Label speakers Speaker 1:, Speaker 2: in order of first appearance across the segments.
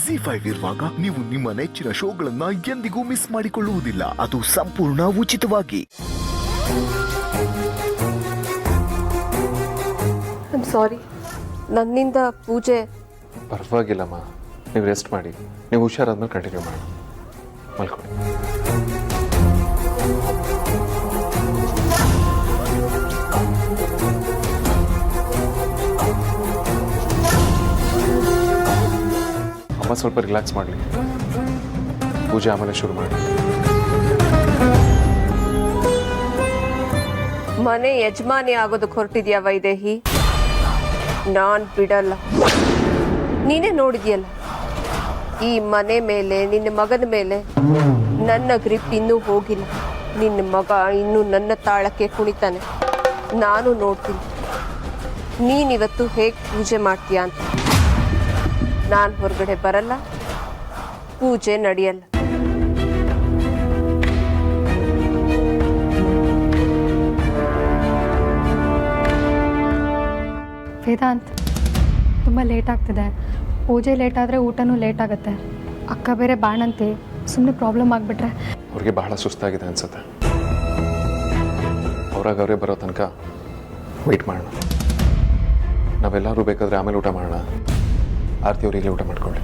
Speaker 1: ಜಿ5 ಇರುವಾಗ ನೀವು ನಿಮ್ಮ ನೆಚ್ಚಿನ ಶೋಗಳನ್ನ ಎಂದಿಗೂ ಮಿಸ್ ಮಾಡಿಕೊಳ್ಳುವುದಿಲ್ಲ. ಅದು ಸಂಪೂರ್ಣ ಉಚಿತವಾಗಿ.
Speaker 2: ಸಾರಿ, ನನ್ನಿಂದ ಪೂಜೆ.
Speaker 3: ಪರವಾಗಿಲ್ಲಮ್ಮ, ನೀವು ರೆಸ್ಟ್ ಮಾಡಿ. ನೀವು ಹುಷಾರಾದ್ಮೇಲೆ ಕಂಟಿನ್ಯೂ ಮಾಡಿ. ಮಲ್ಕೊಳ್ಳಿ. ಅಮ್ಮ ಸ್ವಲ್ಪ ರಿಲ್ಯಾಕ್ಸ್ ಮಾಡಲಿ. ಪೂಜೆ ಆಮೇಲೆ ಶುರು ಮಾಡಿ.
Speaker 2: ಮನೆ ಯಜಮಾನಿ ಆಗೋದಕ್ಕೆ ಹೊರಟಿದ್ಯಾ ವೈದೇಹಿ? ನಾನ್ ಬಿಡಲ್ಲ. ನೀನೇ ನೋಡಿದ್ಯಲ್ಲ, ಈ ಮನೆ ಮೇಲೆ, ನಿನ್ನ ಮಗನ ಮೇಲೆ ನನ್ನ ಗ್ರಿಪ್ ಇನ್ನೂ ಹೋಗಿಲ್ಲ. ನಿನ್ನ ಮಗ ಇನ್ನೂ ನನ್ನ ತಾಳಕ್ಕೆ ಕುಣಿತಾನೆ. ನಾನು ನೋಡ್ತೀನಿ ನೀನಿವತ್ತು ಹೇಗೆ ಪೂಜೆ ಮಾಡ್ತೀಯ ಅಂತ. ನಾನು ಹೊರಗಡೆ ಬರಲ್ಲ, ಪೂಜೆ ನಡೆಯಲ್ಲ.
Speaker 4: ವೇದಾಂತ್, ತುಂಬ ಲೇಟ್ ಆಗ್ತಿದೆ. ಪೂಜೆ ಲೇಟ್ ಆದರೆ ಊಟನೂ ಲೇಟ್ ಆಗುತ್ತೆ. ಅಕ್ಕ ಬೇರೆ ಬಾಣಂತಿ, ಸುಮ್ಮನೆ ಪ್ರಾಬ್ಲಮ್ ಆಗಿಬಿಟ್ರೆ.
Speaker 3: ಅವ್ರಿಗೆ ಬಹಳ ಸುಸ್ತಾಗಿದೆ ಅನ್ಸುತ್ತೆ. ಅವರೇ ಬರೋ ತನಕ ವೆಯ್ಟ್ ಮಾಡೋಣ. ನಾವೆಲ್ಲರೂ ಬೇಕಾದರೆ ಆಮೇಲೆ ಊಟ ಮಾಡೋಣ. ಆರತಿ ಅವರಿಗೆ ಊಟ ಮಾಡ್ಕೊಳ್ಳಿ.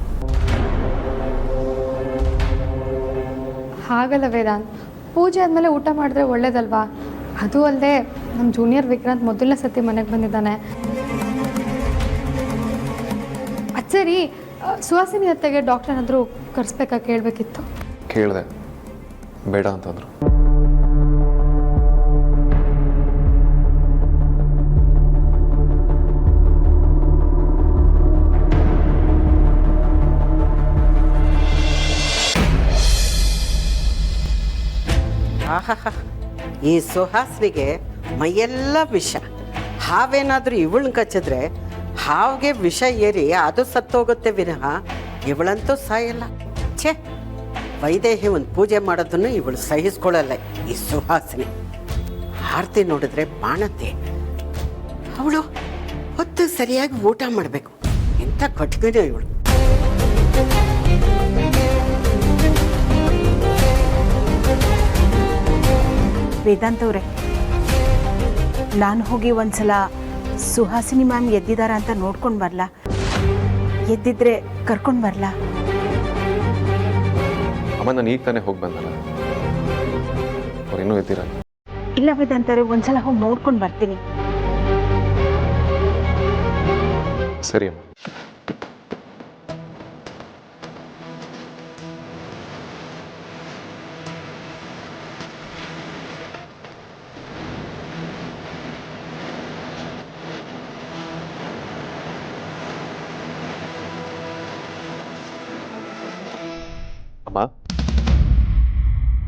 Speaker 4: ಹಾಗಲ್ಲ ವೇದಾಂತ್, ಪೂಜೆ ಆದಮೇಲೆ ಊಟ ಮಾಡಿದ್ರೆ ಒಳ್ಳೇದಲ್ವಾ? ಅದು ಅಲ್ಲದೆ ನಮ್ಮ ಜೂನಿಯರ್ ವಿಕ್ರಾಂತ್ ಮೊದಲನೇ ಸತಿ ಮನೆಗೆ ಬಂದಿದ್ದಾನೆ. ಅದು ಸರಿ, ಸುಹಾಸಿನಿ ಅತ್ತೆಗೆ ಡಾಕ್ಟರ್ ಏನಾದರೂ ಕರೆಸ್ಬೇಕಾ ಕೇಳಬೇಕಿತ್ತು.
Speaker 3: ಕೇಳಿದೆ, ಬೇಡ ಅಂತಂದರು.
Speaker 5: ಆಹಾ, ಈ ಸುಹಾಸ್ನಿಗೆ ಮೈಯೆಲ್ಲ ವಿಷ. ಹಾವೇನಾದರೂ ಇವಳನ್ನ ಕಚ್ಚಿದ್ರೆ ಹಾವಿಗೆ ವಿಷ ಏರಿ ಅದು ಸತ್ತೋಗುತ್ತೆ ವಿನಃ ಇವಳಂತೂ ಸಾಯಲ್ಲ. ಛೇ, ವೈದೇಹಿ ಒಂದು ಪೂಜೆ ಮಾಡೋದನ್ನು ಇವಳು ಸಹಿಸ್ಕೊಳ್ಳಲ್ಲ ಈ ಸುಹಾಸಿನಿ. ಆರತಿ ನೋಡಿದ್ರೆ ಬಾಣತ್ತೆ. ಅವಳು ಹೊತ್ತು ಸರಿಯಾಗಿ ಊಟ ಮಾಡಬೇಕು. ಎಂಥ ಕಟ್ಕಿದೆ ಇವಳು.
Speaker 6: ವೇದಾಂತ್ ಅವರೇ, ನಾನು ಹೋಗಿ ಒಂದ್ಸಲ ಸುಹಾಸಿನಿ ಮ್ಯಾಮ್ ಎದ್ದಿದಾರ ಅಂತ ನೋಡ್ಕೊಂಡು ಬರಲಾ? ಎದ್ದಿದ್ರೆ ಕರ್ಕೊಂಡು ಬರಲಾ?
Speaker 3: ಅಮ್ಮ, ನಾನು ಈಗ ತಾನೇ ಹೋಗಿ ಬಂದಲ್ಲ, ಅವ್ರು ಇನ್ನೂ ಎದ್ದಿರಲ್ಲ.
Speaker 6: ಇಲ್ಲ ವೇದಾಂತ್ ಅವರೇ, ಒಂದ್ಸಲ ಹೋಗಿ ನೋಡ್ಕೊಂಡು ಬರ್ತೀನಿ.
Speaker 3: ಸರಿ ಅಮ್ಮ. ಅಮ್ಮ,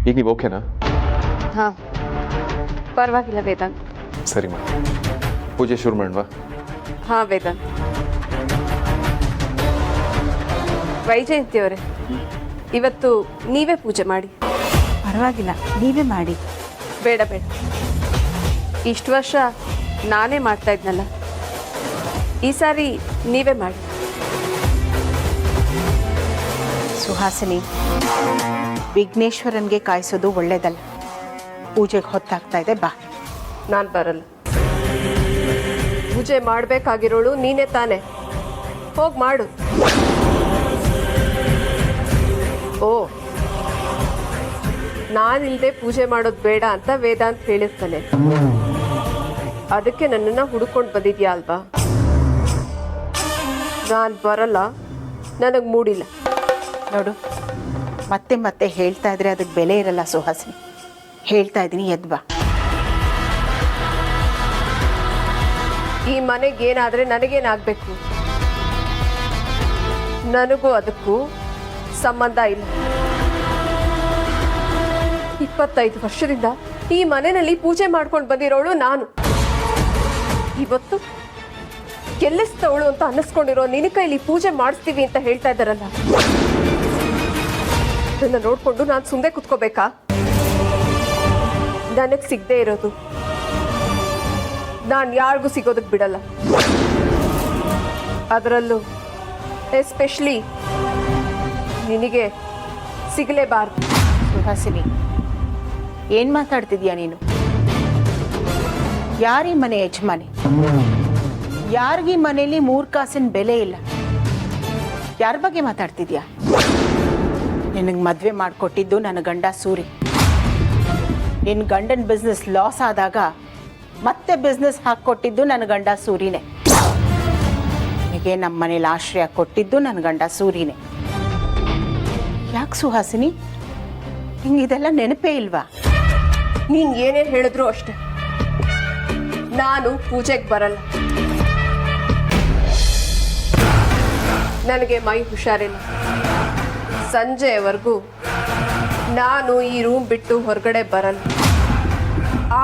Speaker 3: ಈಗ ನೀವು ಓಕೆನಾ?
Speaker 2: ಹಾಂ, ಪರವಾಗಿಲ್ಲ ವೇದಾಂತ್.
Speaker 3: ಸರಿ ಮಾ, ಪೂಜೆ ಶುರು ಮಾಡುವ.
Speaker 2: ಹಾಂ ವೇದಾಂತ್. ವೈಜಯಂತಿಯವರೇ, ಇವತ್ತು ನೀವೇ ಪೂಜೆ ಮಾಡಿ.
Speaker 6: ಪರವಾಗಿಲ್ಲ, ನೀವೇ ಮಾಡಿ.
Speaker 2: ಬೇಡ ಬೇಡ, ಇಷ್ಟು ವರ್ಷ ನಾನೇ ಮಾಡ್ತಾ ಇದ್ನಲ್ಲ, ಈ ಸಾರಿ ನೀವೇ ಮಾಡಿ.
Speaker 6: ಸುಹಾಸಿನಿ, ವಿಘ್ನೇಶ್ವರನ್ಗೆ ಕಾಯಿಸೋದು ಒಳ್ಳೇದಲ್ಲ. ಪೂಜೆಗೆ ಹೊತ್ತಾಗ್ತಾ ಇದೆ, ಬಾ.
Speaker 2: ನಾನು ಬರಲ್ಲ. ಪೂಜೆ ಮಾಡಬೇಕಾಗಿರೋಳು ನೀನೇ ತಾನೆ, ಹೋಗಿ ಮಾಡು. ಓ, ನಾನಿಲ್ಲದೆ ಪೂಜೆ ಮಾಡೋದು ಬೇಡ ಅಂತ ವೇದಾಂತ್ ಹೇಳಿರ್ತಾನೆ. ಅದಕ್ಕೆ ನನ್ನನ್ನು ಹುಡುಕೊಂಡು ಬಂದಿದ್ಯಾ ಅಲ್ವಾ? ನಾನು ಬರಲ್ಲ, ನನಗೆ ಮೂಡಿಲ್ಲ.
Speaker 6: ನೋಡು, ಮತ್ತೆ ಮತ್ತೆ ಹೇಳ್ತಾ ಇದ್ರೆ ಅದಕ್ಕೆ ಬೆಲೆ ಇರಲ್ಲ ಸುಹಾಸಿನಿ. ಹೇಳ್ತಾ ಇದ್ದೀನಿ, ಎದ್ದು ಬಾ.
Speaker 2: ಈ ಮನೆಗೇನಾದರೆ ನನಗೇನಾಗಬೇಕು? ನನಗೂ ಅದಕ್ಕೂ ಸಂಬಂಧ ಇಲ್ಲ. 25 ವರ್ಷದಿಂದ ಈ ಮನೆಯಲ್ಲಿ ಪೂಜೆ ಮಾಡ್ಕೊಂಡು ಬಂದಿರೋಳು ನಾನು. ಇವತ್ತು ಗೆಲ್ಲಿಸ್ತವಳು ಅಂತ ಅನ್ನಿಸ್ಕೊಂಡಿರೋ ನಿನ್ನ ಕೈಲಿ ಪೂಜೆ ಮಾಡಿಸ್ತೀವಿ ಅಂತ ಹೇಳ್ತಾ ಇದ್ದಾರಲ್ಲ, ಅದನ್ನ ನೋಡ್ಕೊಂಡು ನಾನು ಸುಮ್ಮನೆ ಕುತ್ಕೋಬೇಕಾ? ನನಗೆ ಸಿಗದೆ ಇರೋದು ನಾನು ಯಾರಿಗೂ ಸಿಗೋದಕ್ಕೆ ಬಿಡಲ್ಲ. ಅದರಲ್ಲೂ ಎಸ್ಪೆಷಲಿ ನಿನಗೆ ಸಿಗಲೇಬಾರ್ದು.
Speaker 6: ಸುಹಾಸಿನಿ, ಏನು ಮಾತಾಡ್ತಿದ್ಯಾ ನೀನು? ಯಾರೀ ಮನೆ ಯಜಮಾನಿ? ಯಾರಿಗೀ ಮನೆಯಲ್ಲಿ 3 ಕಾಸಿನ ಬೆಲೆ ಇಲ್ಲ? ಯಾರ ಬಗ್ಗೆ ಮಾತಾಡ್ತಿದ್ಯಾ? ನಿನಗೆ ಮದುವೆ ಮಾಡಿಕೊಟ್ಟಿದ್ದು ನನ್ನ ಗಂಡ ಸೂರಿ. ನಿನ್ನ ಗಂಡನ ಬಿಸ್ನೆಸ್ ಲಾಸ್ ಆದಾಗ ಮತ್ತೆ ಬಿಸ್ನೆಸ್ ಹಾಕ್ಕೊಟ್ಟಿದ್ದು ನನ್ನ ಗಂಡ ಸೂರಿನೇ. ನಿನಗೆ ನಮ್ಮ ಮನೇಲಿ ಆಶ್ರಯ ಕೊಟ್ಟಿದ್ದು ನನ್ನ ಗಂಡ ಸೂರಿನೇ. ಯಾಕೆ ಸುಹಾಸಿನಿ, ಹಿಂಗಿದೆಲ್ಲ ನೆನಪೇ ಇಲ್ವಾ?
Speaker 2: ನೀನು ಏನೇ ಹೇಳಿದ್ರು ಅಷ್ಟೆ, ನಾನು ಪೂಜೆಗೆ ಬರಲ್ಲ. ನನಗೆ ಮೈ ಹುಷಾರಿಲ್ಲ. ಸಂಜೆವರೆಗೂ ನಾನು ಈ ರೂಮ್ ಬಿಟ್ಟು ಹೊರಗಡೆ ಬರಲ್ಲ.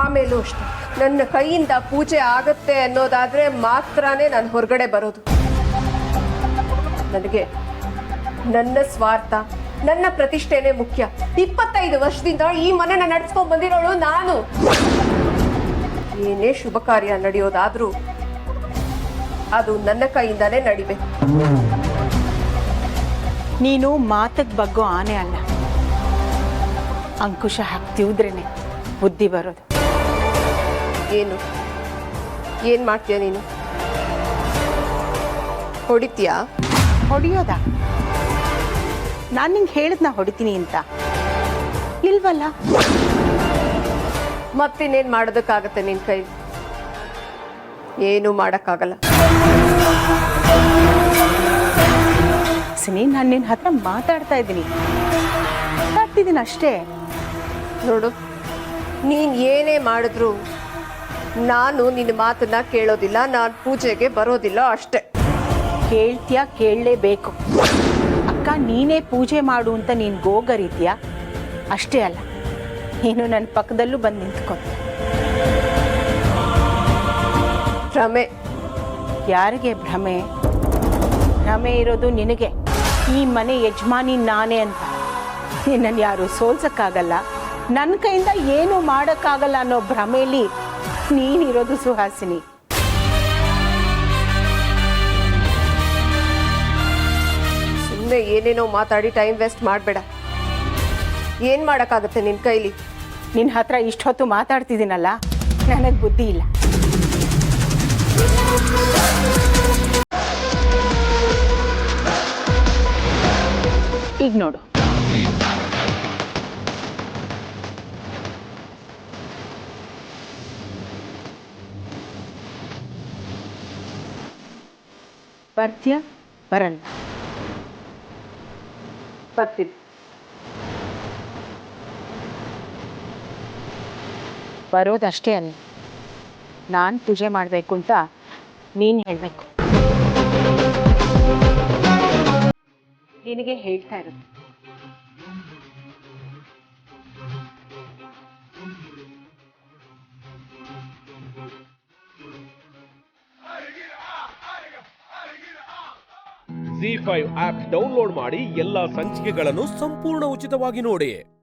Speaker 2: ಆಮೇಲೂ ಅಷ್ಟೆ, ನನ್ನ ಕೈಯಿಂದ ಪೂಜೆ ಆಗತ್ತೆ ಅನ್ನೋದಾದ್ರೆ ಮಾತ್ರನೇ ನಾನು ಹೊರಗಡೆ ಬರೋದು. ನನಗೆ ನನ್ನ ಸ್ವಾರ್ಥ, ನನ್ನ ಪ್ರತಿಷ್ಠೆನೇ ಮುಖ್ಯ. 25 ವರ್ಷದಿಂದ ಈ ಮನೆನ ನಡೆಸ್ಕೊಂಡ್ ಬಂದಿರೋಳು ನಾನು. ಏನೇ ಶುಭ ಕಾರ್ಯ ನಡೆಯೋದಾದ್ರೂ ಅದು ನನ್ನ ಕೈಯಿಂದಾನೇ ನಡಿಬೇಕು.
Speaker 6: ನೀನು ಮಾತಕ್ಕೆ ಬಗ್ಗೋ ಆನೆ ಅಲ್ಲ. ಅಂಕುಶ ಹಾಕ್ತಿದ್ರೇನೆ ಬುದ್ಧಿ ಬರೋದು.
Speaker 2: ಏನ್ ಮಾಡ್ತೀಯ ನೀನು? ಹೊಡಿತೀಯಾ?
Speaker 6: ಹೊಡಿಯೋದಾ? ನಾನು ನಿಂಗೆ ಹೇಳಿದ್ನ ಹೊಡಿತೀನಿ ಅಂತ? ಇಲ್ವಲ್ಲ.
Speaker 2: ಮತ್ತಿನ್ನೇನ್ ಮಾಡೋದಕ್ಕಾಗತ್ತೆ ನಿನ್ ಕೈ? ಏನು ಮಾಡಕ್ಕಾಗಲ್ಲ.
Speaker 6: ಸಿನಿ, ನಾನು ನಿನ್ನ ಹತ್ರ ಮಾತಾಡ್ತಾ ಇದ್ದೀನಿ ಅಷ್ಟೇ.
Speaker 2: ನೋಡು, ನೀನ್ ಏನೇ ಮಾಡಿದ್ರು ನಾನು ನಿನ್ನ ಮಾತನ್ನ ಕೇಳೋದಿಲ್ಲ. ನಾನು ಪೂಜೆಗೆ ಬರೋದಿಲ್ಲ ಅಷ್ಟೇ.
Speaker 6: ಕೇಳ್ತೀಯಾ? ಕೇಳಲೇಬೇಕು. ಅಕ್ಕ, ನೀನೇ ಪೂಜೆ ಮಾಡು ಅಂತ ನೀನು ಗೋಗರಿತೀಯಾ? ಅಷ್ಟೇ ಅಲ್ಲ, ನೀನು ನನ್ನ ಪಕ್ಕದಲ್ಲೂ ಬಂದು ನಿಂತ್ಕೊ.
Speaker 2: ಭ್ರಮೆ.
Speaker 6: ಯಾರಿಗೆ ಭ್ರಮೆ? ಭ್ರಮೆ ಇರೋದು ನಿನಗೆ. ಈ ಮನೆ ಯಜಮಾನಿ ನಾನೇ ಅಂತ. ನಿನ್ನನ್ನು ಯಾರು ಸೋಲ್ಸಕ್ಕಾಗಲ್ಲ, ನನ್ನ ಕೈಯಿಂದ ಏನು ಮಾಡೋಕ್ಕಾಗಲ್ಲ ಅನ್ನೋ ಭ್ರಮೆಯಲ್ಲಿ ನೀನಿರೋದು ಸುಹಾಸಿನಿ.
Speaker 2: ಸುಮ್ಮನೆ ಏನೇನೋ ಮಾತಾಡಿ ಟೈಮ್ ವೇಸ್ಟ್ ಮಾಡಬೇಡ. ಏನ್ ಮಾಡಕ್ಕಾಗತ್ತೆ ನಿನ್ ಕೈಲಿ?
Speaker 6: ನಿನ್ನ ಹತ್ರ ಇಷ್ಟೊತ್ತು ಮಾತಾಡ್ತಿದ್ದೀನಲ್ಲ, ನನಗೆ ಬುದ್ಧಿ ಇಲ್ಲ. ಈಗ ನೋಡು, ಬರ್ತೀಯ? ಬರಲ್ಲ?
Speaker 2: ಬರ್ತೀನಿ.
Speaker 6: ಬರೋದಷ್ಟೇ ಅಲ್ಲ, ನಾನು ಪೂಜೆ ಮಾಡಬೇಕು ಅಂತ ನೀನು ಹೇಳಬೇಕು. ನಿನಗೆ ಹೇಳ್ತಾ ಇರೋದು.
Speaker 7: ZEE5 ಆಪ್ ಡೌನ್ಲೋಡ್ ಮಾಡಿ ಎಲ್ಲಾ ಸಂಚಿಕೆಗಳನ್ನು ಸಂಪೂರ್ಣ ಉಚಿತವಾಗಿ ನೋಡಿ.